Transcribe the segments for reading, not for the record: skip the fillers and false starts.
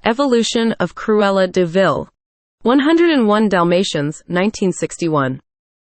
Evolution of Cruella de Vil 101 Dalmatians, 1961.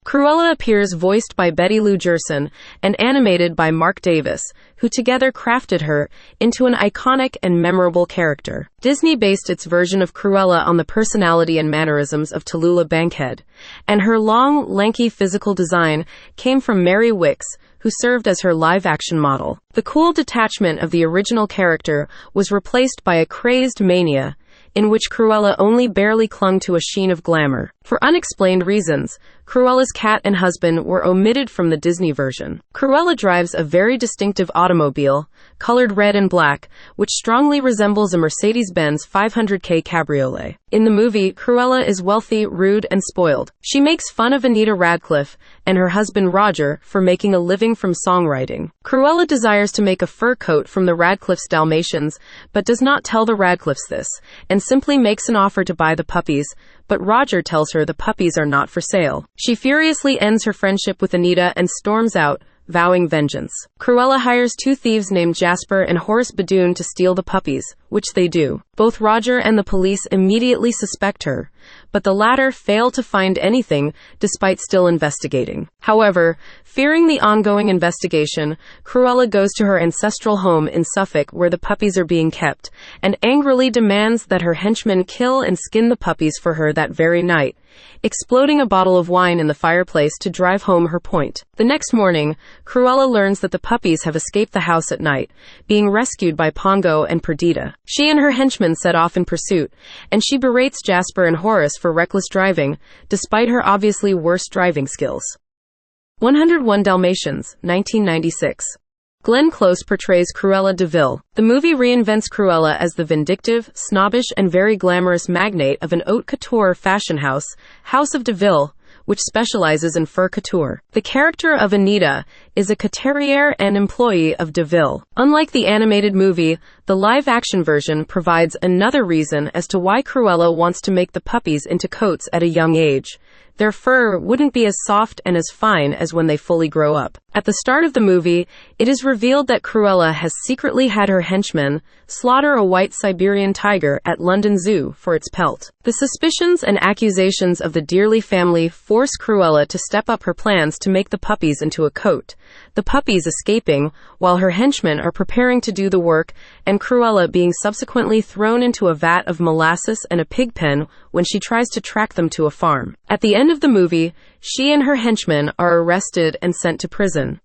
Cruella appears voiced by Betty Lou Gerson and animated by Mark Davis, who together crafted her into an iconic and memorable character. Disney based its version of Cruella on the personality and mannerisms of Tallulah Bankhead, and her long, lanky physical design came from Mary Wicks, who served as her live-action model. The cool detachment of the original character was replaced by a crazed mania, in which Cruella only barely clung to a sheen of glamour. For unexplained reasons, Cruella's cat and husband were omitted from the Disney version. Cruella drives a very distinctive automobile, colored red and black, which strongly resembles a Mercedes-Benz 500K cabriolet. In the movie, Cruella is wealthy, rude, and spoiled. She makes fun of Anita Radcliffe and her husband Roger for making a living from songwriting. Cruella desires to make a fur coat from the Radcliffe's Dalmatians, but does not tell the Radcliffes this, and simply makes an offer to buy the puppies, but Roger tells her the puppies are not for sale. She furiously ends her friendship with Anita and storms out, vowing vengeance. Cruella hires two thieves named Jasper and Horace Badoon to steal the puppies, which they do. Both Roger and the police immediately suspect her, but the latter fail to find anything despite still investigating. However, fearing the ongoing investigation, Cruella goes to her ancestral home in Suffolk where the puppies are being kept, and angrily demands that her henchmen kill and skin the puppies for her that very night, exploding a bottle of wine in the fireplace to drive home her point. The next morning, Cruella learns that the puppies have escaped the house at night, being rescued by Pongo and Perdita. She and her henchmen set off in pursuit, and she berates Jasper and Horace for reckless driving, despite her obviously worse driving skills. 101 Dalmatians, 1996. Glenn Close portrays Cruella de Vil. The movie reinvents Cruella as the vindictive, snobbish, and very glamorous magnate of an haute couture fashion house, House of de Vil, which specializes in fur couture. The character of Anita is a couturière and employee of de Vil. Unlike the animated movie, the live-action version provides another reason as to why Cruella wants to make the puppies into coats at a young age. Their fur wouldn't be as soft and as fine as when they fully grow up. At the start of the movie, it is revealed that Cruella has secretly had her henchmen slaughter a white Siberian tiger at London Zoo for its pelt. The suspicions and accusations of the Dearly family force Cruella to step up her plans to make the puppies into a coat, the puppies escaping while her henchmen are preparing to do the work, and Cruella being subsequently thrown into a vat of molasses and a pig pen when she tries to track them to a farm. At the end of the movie, she and her henchmen are arrested and sent to prison.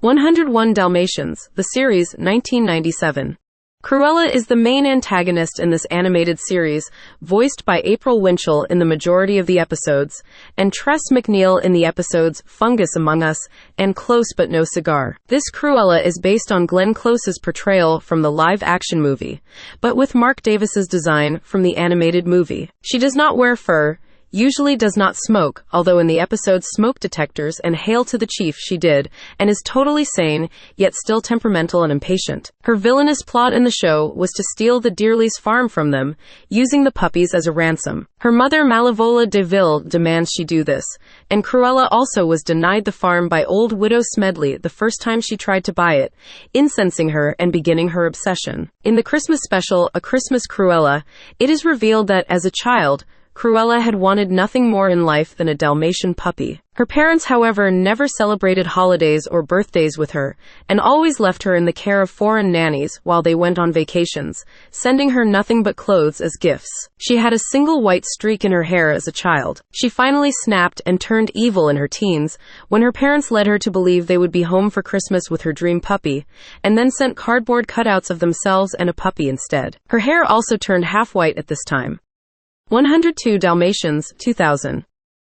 101 Dalmatians, the series, 1997. Cruella is the main antagonist in this animated series, voiced by April Winchell in the majority of the episodes, and Tress MacNeille in the episodes Fungus Among Us and Close But No Cigar. This Cruella is based on Glenn Close's portrayal from the live-action movie, but with Mark Davis's design from the animated movie. She does not wear fur, usually does not smoke, although in the episodes Smoke Detectors and Hail to the Chief she did, and is totally sane, yet still temperamental and impatient. Her villainous plot in the show was to steal the Dearlys' farm from them, using the puppies as a ransom. Her mother Malevola de Vil demands she do this, and Cruella also was denied the farm by old widow Smedley the first time she tried to buy it, incensing her and beginning her obsession. In the Christmas special, A Christmas Cruella, it is revealed that as a child, Cruella had wanted nothing more in life than a Dalmatian puppy. Her parents, however, never celebrated holidays or birthdays with her, and always left her in the care of foreign nannies while they went on vacations, sending her nothing but clothes as gifts. She had a single white streak in her hair as a child. She finally snapped and turned evil in her teens, when her parents led her to believe they would be home for Christmas with her dream puppy, and then sent cardboard cutouts of themselves and a puppy instead. Her hair also turned half white at this time. 102 Dalmatians, 2000.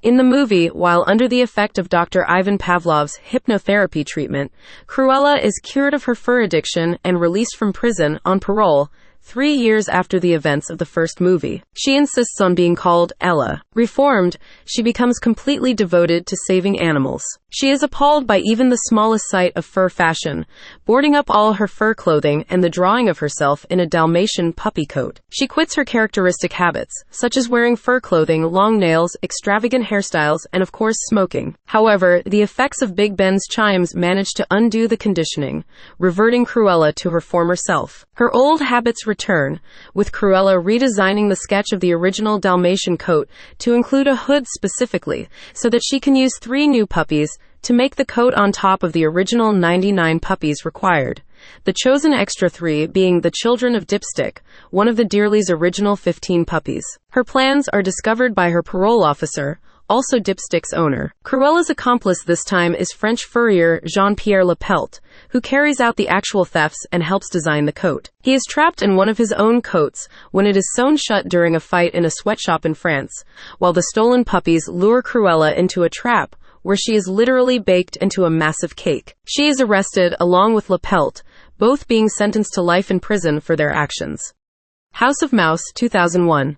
In the movie, while under the effect of Dr. Ivan Pavlov's hypnotherapy treatment, Cruella is cured of her fur addiction and released from prison on parole 3 years after the events of the first movie. She insists on being called Ella. Reformed, she becomes completely devoted to saving animals. She is appalled by even the smallest sight of fur fashion, boarding up all her fur clothing and the drawing of herself in a Dalmatian puppy coat. She quits her characteristic habits, such as wearing fur clothing, long nails, extravagant hairstyles, and of course smoking. However, the effects of Big Ben's chimes manage to undo the conditioning, reverting Cruella to her former self. Her old habits return, with Cruella redesigning the sketch of the original Dalmatian coat to include a hood specifically, so that she can use 3 new puppies to make the coat on top of the original 99 puppies required. The chosen extra 3 being the children of Dipstick, one of the Dearly's original 15 puppies. Her plans are discovered by her parole officer, also Dipstick's owner. Cruella's accomplice this time is French furrier Jean-Pierre Lepelt, who carries out the actual thefts and helps design the coat. He is trapped in one of his own coats when it is sewn shut during a fight in a sweatshop in France, while the stolen puppies lure Cruella into a trap where she is literally baked into a massive cake. She is arrested along with Lepelt, both being sentenced to life in prison for their actions. House of Mouse, 2001.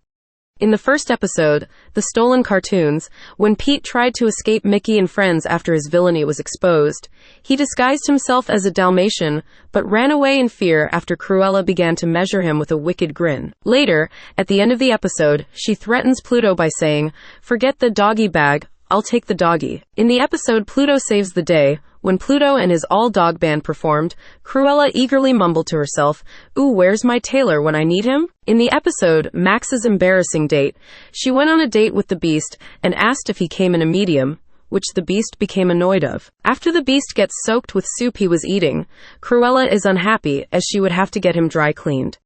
In the first episode, The Stolen Cartoons, when Pete tried to escape Mickey and friends after his villainy was exposed, he disguised himself as a Dalmatian, but ran away in fear after Cruella began to measure him with a wicked grin. Later, at the end of the episode, she threatens Pluto by saying, "Forget the doggy bag, I'll take the doggy." In the episode Pluto Saves the Day, when Pluto and his all-dog band performed, Cruella eagerly mumbled to herself, "Ooh, where's my tailor when I need him?" In the episode Max's Embarrassing Date, she went on a date with the Beast and asked if he came in a medium, which the Beast became annoyed of. After the Beast gets soaked with soup he was eating, Cruella is unhappy as she would have to get him dry cleaned.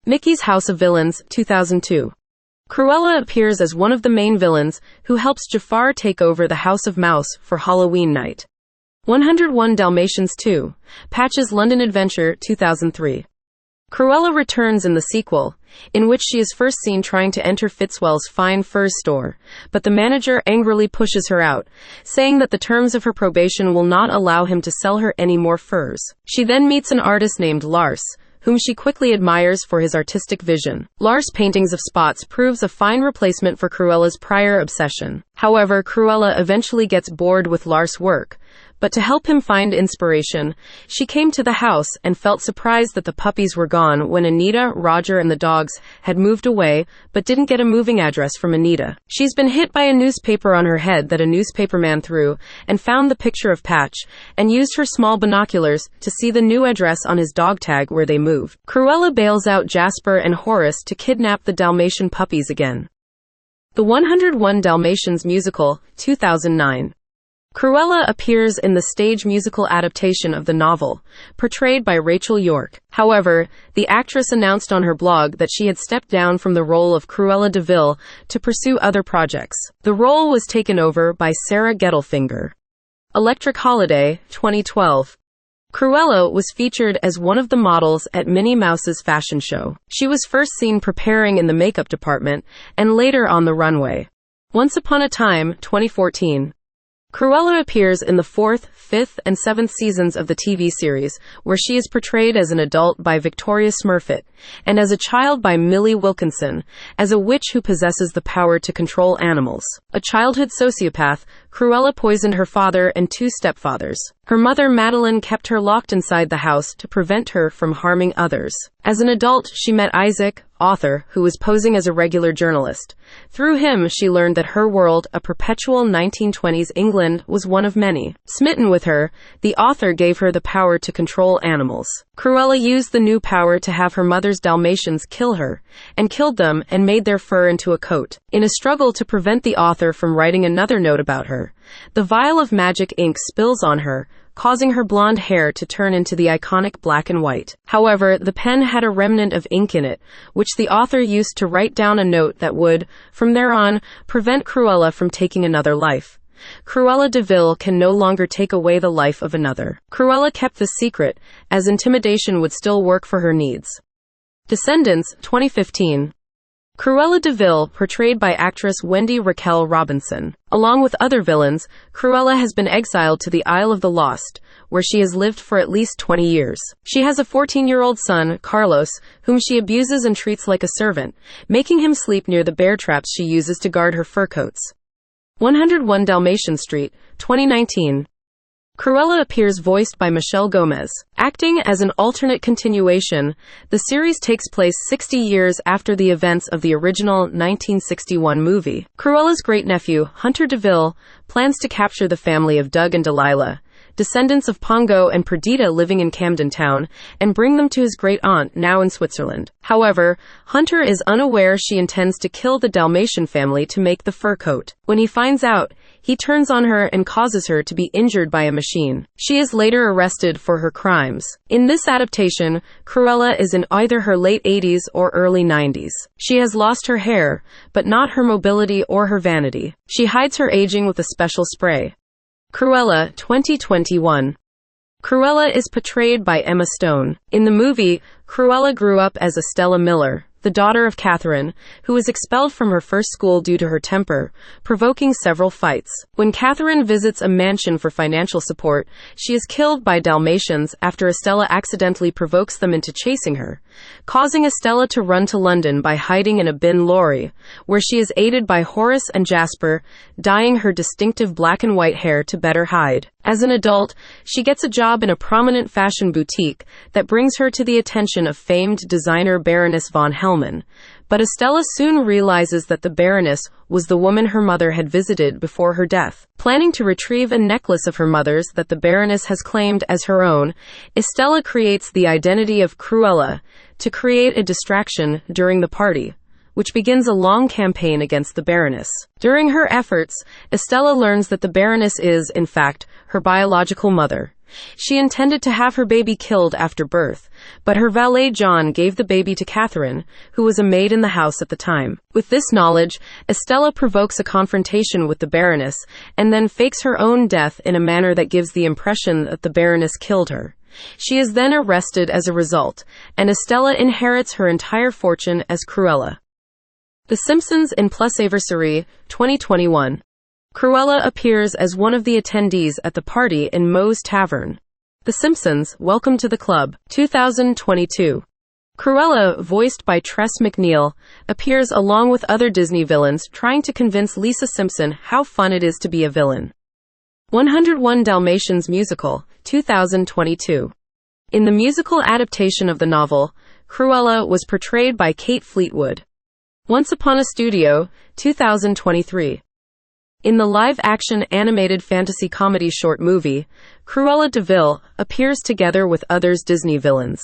Mickey's House of Villains, 2002. Cruella appears as one of the main villains who helps Jafar take over the House of Mouse for Halloween night. 101 Dalmatians 2, Patch's London Adventure, 2003. Cruella returns in the sequel, in which she is first seen trying to enter Fitzwell's fine furs store, but the manager angrily pushes her out, saying that the terms of her probation will not allow him to sell her any more furs. She then meets an artist named Lars, whom she quickly admires for his artistic vision. Lars' paintings of spots proves a fine replacement for Cruella's prior obsession. However, Cruella eventually gets bored with Lars' work, but to help him find inspiration, she came to the house and felt surprised that the puppies were gone when Anita, Roger, and the dogs had moved away, but didn't get a moving address from Anita. She's been hit by a newspaper on her head that a newspaperman threw, and found the picture of Patch, and used her small binoculars to see the new address on his dog tag where they moved. Cruella bails out Jasper and Horace to kidnap the Dalmatian puppies again. The 101 Dalmatians musical, 2009. Cruella appears in the stage musical adaptation of the novel, portrayed by Rachel York. However, the actress announced on her blog that she had stepped down from the role of Cruella de Vil to pursue other projects. The role was taken over by Sarah Gettelfinger. Electric Holiday, 2012. Cruella was featured as one of the models at Minnie Mouse's fashion show. She was first seen preparing in the makeup department, and later on the runway. Once Upon a Time, 2014. Cruella appears in the 4th, 5th, and 7th seasons of the TV series, where she is portrayed as an adult by Victoria Smurfit, and as a child by Millie Wilkinson, as a witch who possesses the power to control animals. A childhood sociopath, Cruella poisoned her father and 2 stepfathers. Her mother, Madeline, kept her locked inside the house to prevent her from harming others. As an adult, she met Isaac, author, who was posing as a regular journalist. Through him, she learned that her world, a perpetual 1920s England, was one of many. Smitten with her, the author gave her the power to control animals. Cruella used the new power to have her mother's Dalmatians kill her, and killed them and made their fur into a coat. In a struggle to prevent the author from writing another note about her, the vial of magic ink spills on her, causing her blonde hair to turn into the iconic black and white. However, the pen had a remnant of ink in it, which the author used to write down a note that would, from there on, prevent Cruella from taking another life. Cruella de Vil can no longer take away the life of another. Cruella kept the secret, as intimidation would still work for her needs. Descendants, 2015. Cruella de Vil, portrayed by actress Wendy Raquel Robinson. Along with other villains, Cruella has been exiled to the Isle of the Lost, where she has lived for at least 20 years. She has a 14-year-old son, Carlos, whom she abuses and treats like a servant, making him sleep near the bear traps she uses to guard her fur coats. 101 Dalmatian Street, 2019. Cruella appears voiced by Michelle Gomez. Acting as an alternate continuation, the series takes place 60 years after the events of the original 1961 movie. Cruella's great-nephew, Hunter de Vil, plans to capture the family of Doug and Delilah, descendants of Pongo and Perdita living in Camden Town, and bring them to his great-aunt, now in Switzerland. However, Hunter is unaware she intends to kill the Dalmatian family to make the fur coat. When he finds out, he turns on her and causes her to be injured by a machine. She is later arrested for her crimes. In this adaptation, Cruella is in either her late 80s or early 90s. She has lost her hair, but not her mobility or her vanity. She hides her aging with a special spray. Cruella, 2021. Cruella is portrayed by Emma Stone. In the movie, Cruella grew up as Estella Miller, the daughter of Catherine, who was expelled from her first school due to her temper, provoking several fights. When Catherine visits a mansion for financial support, she is killed by Dalmatians after Estella accidentally provokes them into chasing her, causing Estella to run to London by hiding in a bin lorry, where she is aided by Horace and Jasper, dyeing her distinctive black and white hair to better hide. As an adult, she gets a job in a prominent fashion boutique that brings her to the attention of famed designer Baroness von Hellman. But Estella soon realizes that the Baroness was the woman her mother had visited before her death. Planning to retrieve a necklace of her mother's that the Baroness has claimed as her own, Estella creates the identity of Cruella to create a distraction during the party, which begins a long campaign against the Baroness. During her efforts, Estella learns that the Baroness is, in fact, her biological mother. She intended to have her baby killed after birth, but her valet John gave the baby to Catherine, who was a maid in the house at the time. With this knowledge, Estella provokes a confrontation with the Baroness, and then fakes her own death in a manner that gives the impression that the Baroness killed her. She is then arrested as a result, and Estella inherits her entire fortune as Cruella. The Simpsons in Plus Anniversary, 2021. Cruella appears as one of the attendees at the party in Moe's Tavern. The Simpsons, Welcome to the Club, 2022. Cruella, voiced by Tress MacNeille, appears along with other Disney villains trying to convince Lisa Simpson how fun it is to be a villain. 101 Dalmatians Musical, 2022. In the musical adaptation of the novel, Cruella was portrayed by Kate Fleetwood. Once Upon a Studio, 2023. In the live-action animated fantasy comedy short movie, Cruella de Vil appears together with others Disney villains.